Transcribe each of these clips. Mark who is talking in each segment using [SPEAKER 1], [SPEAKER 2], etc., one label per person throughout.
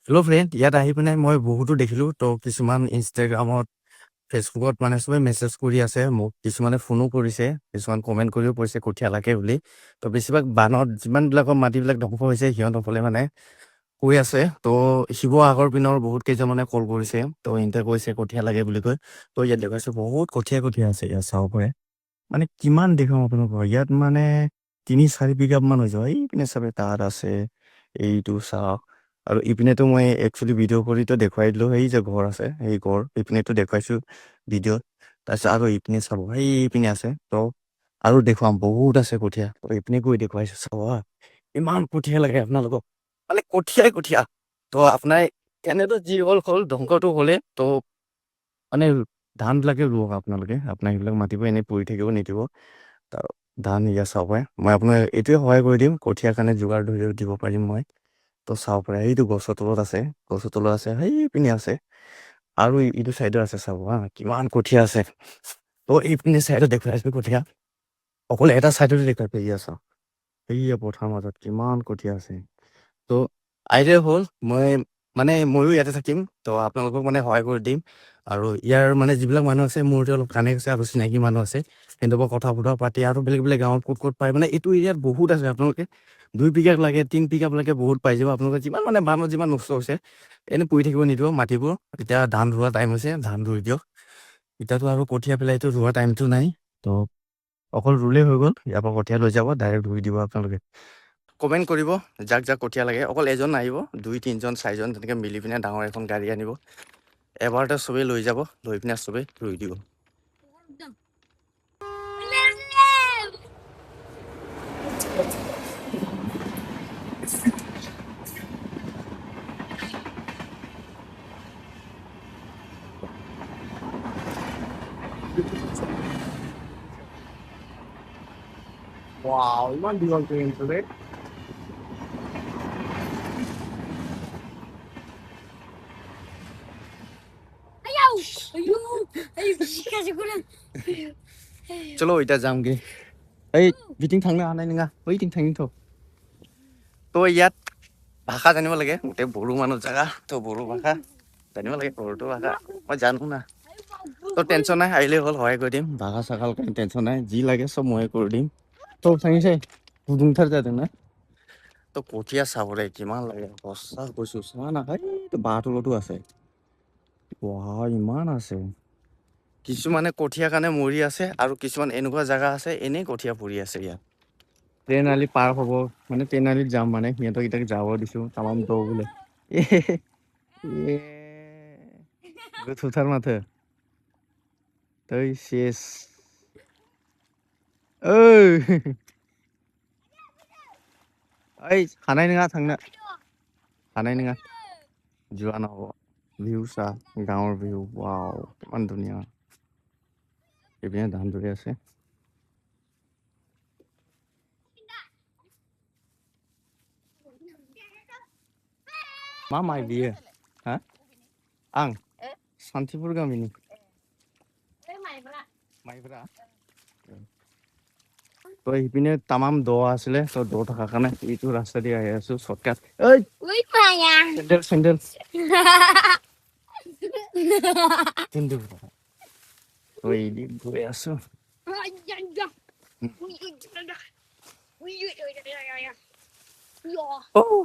[SPEAKER 1] Hello' friend, ইয়াত আহি পিনে মই বহুতো দেখিলোঁ তো কিছুমান ইনষ্টাগ্ৰামত ফেচবুকত মানে চবে মেছেজ কৰি আছে মোক, কিছুমানে ফোনো কৰিছে, কিছুমান কমেণ্ট কৰিও পৰিছে কঠীয়া লাগে বুলি। তো বেছিভাগ বানত যিমানবিলাকৰ মাটিবিলাক ধ্বংস হৈছে সিহঁতসকলে মানে কৈ আছে। তো শিৱসাগৰ পিনৰ বহুত কেইজনমানে কল কৰিছে, তো সিহঁতে কৈছে কঠীয়া লাগে বুলি কৈ। তো ইয়াত দেখুৱাইছোঁ বহুত কঠীয়া আছে, ইয়াত চাব পাৰে। মানে কিমান দেখুৱাম আপোনালোকৰ, ইয়াত মানে 3-4 বিঘা মান হৈ যায়। এইপিনে চাবে তাত আছে, এইটো চাওক। আৰু ইপিনেতো মই একচুৱেলি ভিডিঅ' কৰিতো দেখুৱাই দিলোঁ, সেই যে ঘৰ আছে সেই ঘৰ ইপিনেতো দেখুৱাইছোঁ ভিডিঅ'ত। তাৰপিছত আৰু ইপিনে চাব, সেইপিনে আছে। তো আৰু দেখুৱাম বহুত আছে কঠীয়া, তো ইপিনে গৈ দেখুৱাইছোঁ চাব হা। ইমান কঠীয়া লাগে আপোনালোকক, মানে কঠীয়া। তো আপোনাৰ এনেতো যি হ'ল ধ্বংসটো হ'লে তো মানে ধানবিলাকে ৰুৱক আপোনালোকে, আপোনাৰ সেইবিলাক মাতিব এনেই পৰি থাকিব নিদিব। তাৰ ধান ইয়াত চাব পাৰে, মই আপোনাৰ এইটোৱে সহায় কৰি দিম, কঠীয়াৰ কাৰণে যোগাৰ ধৰি দিব পাৰিম মই। তো চাব পাৰে, এইটো গছৰ তলত আছে, সেইপিনে আছে। আৰু এইটো চাইডত আছে চাব হা, কিমান কঠীয়া আছে। তো এইপিনে চাইডত দেখুৱাইছোঁ কঠীয়া, অকল এটা চাইডতে দেখুৱাই পেহি চাওক, সেইয়া পথাৰৰ মাজত কিমান কঠীয়া আছে। তো আইডিয়া হ'ল ময়ো ইয়াতে থাকিম, তো আপোনালোকক মানে সহায় কৰি দিম। আৰু ইয়াৰ মানে যিবিলাক মানুহ আছে মোৰ অলপ কানেক্ট আছে আৰু চিনাকি মানুহ আছে, সিহঁতৰ কথা পাতি আৰু বেলেগ গাঁৱত ক'ত পায় মানে এইটো এৰিয়াত বহুত আছে। আপোনালোকে 2 বিঘা লাগে, 3 বিঘা লাগে, বহুত পাই যাব আপোনালোকে। যিমান মানে বানত যিমান নষ্ট হৈছে এনেই পৰি থাকিব নিদিব মাটিবোৰ। এতিয়া ধান ৰোৱা টাইম হৈছে, ধান ৰুই দিয়ক। এতিয়াতো আৰু কঠীয়া পেলাইতো ৰোৱা টাইমটো নাই, তো অকল ৰুলেই হৈ গ'ল। ইয়াৰ পৰা কঠীয়া লৈ যাব, ডাইৰেক্ট ৰুই দিব আপোনালোকে। কমেণ্ট কৰিব যাক কঠীয়া লাগে, অকল এজন নাহিব, 2-3জন 4জন তেনেকৈ মিলি পিনে ডাঙৰ এখন গাড়ী আনিব, এবাৰতে চবেই লৈ যাব, লৈ পিনে চবেই ৰুই দিব। ৱাও, ইমান দীঘল ট্ৰেইনটো ৰে। চলো এতিয়া যামগে। এই बिथिं थांनो हानाय नङा, बैथिं थांनि थ'। তো ইয়াত ভাষা জানিব লাগে, গোটেই বড়ো মানুহ জাগা, তো বড়ো ভাষা জানিব লাগে। বড়োটো ভাষা মই জানো না, তো টেনশ্যন নাই, আহিলেই হ'ল, সহায় কৰি দিম। ভাষা চাষাৰ কাৰণে টেনশ্যন নাই, যি লাগে চব ময়ে কৰি দিম। তো थांनोसै, गुदुंथार जादोंना। তো কঠীয়া চাবলৈ কিমান লাগে, সঁচা কৈছোঁ, চোৱা না, সেইটো বাঁহতলতো আছে। ইমান আছে। কিছুমানে কঠীয়া কাৰণে মৰি আছে, আৰু কিছুমান এনেকুৱা জেগা আছে এনেই কঠীয়া পৰি আছে ইয়াত। ট্ৰেইন আলি পাৰ হ'ব, মানে ট্ৰেইন আলিত যাম, মানে সিহঁতক এতিয়া যাব দিছোঁ, তামাম দ বোলে। गोथौथार माथो। थै सेस। ओइ हानाय नङा थांनो, हानाय नङा। যোৱা নহ'ব। ভিউ চা, গাঁৱৰ ভিউ, ৱাও কিমান ধুনীয়া। এইপিনে ধান ধৰি আছে। मा माइ बियो? हा? आं सान्थिफुर गामिनि। माइब्रा। তো ইপিনে তামাম দ আছিলে, তো দ থকাৰ কাৰণে এইটো ৰাস্তা দি আহি আছো চৰ্টকাট। চেণ্ডেল তো এইদি গৈ আছো।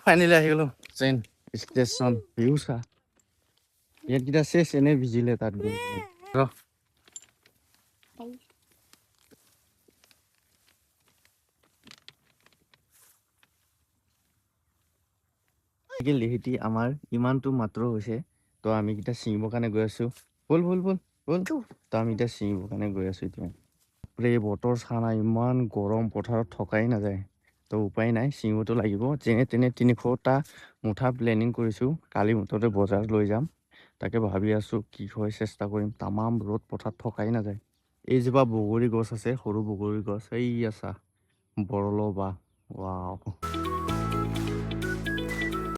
[SPEAKER 1] ফাইনেলি আহি গ'লো ট্ৰেইন ষ্টেচন। ভিউ চা, ইয়াতকেইটা চেচ এনে ভিজিলে তাত গৈ ৰ। লেহেতি আমাৰ ইমানটো মাত্ৰ হৈছে, তো আমি এতিয়া ছিঙিবৰ কাৰণে গৈ আছো। বল তো আমি এতিয়া ছিঙিবৰ কাৰণে গৈ আছো। এতিয়া বতৰ চা না, ইমান গৰম, পথাৰত থকাই নাযায়। তো উপায় নাই, ছিঙিবতো লাগিব। যেনে তেনে 300টা মুঠা প্লেনিং কৰিছোঁ, কালি মুঠতে বজাৰ লৈ যাম। তাকে ভাবি আছো কি হয়, চেষ্টা কৰিম। তামাম ৰ'দ, পথাৰত থকাই নাযায়। এইজোপা বগৰী গছ আছে, সৰু বগৰী গছ, এই আছা বৰলৰ বাহ, ৱাও।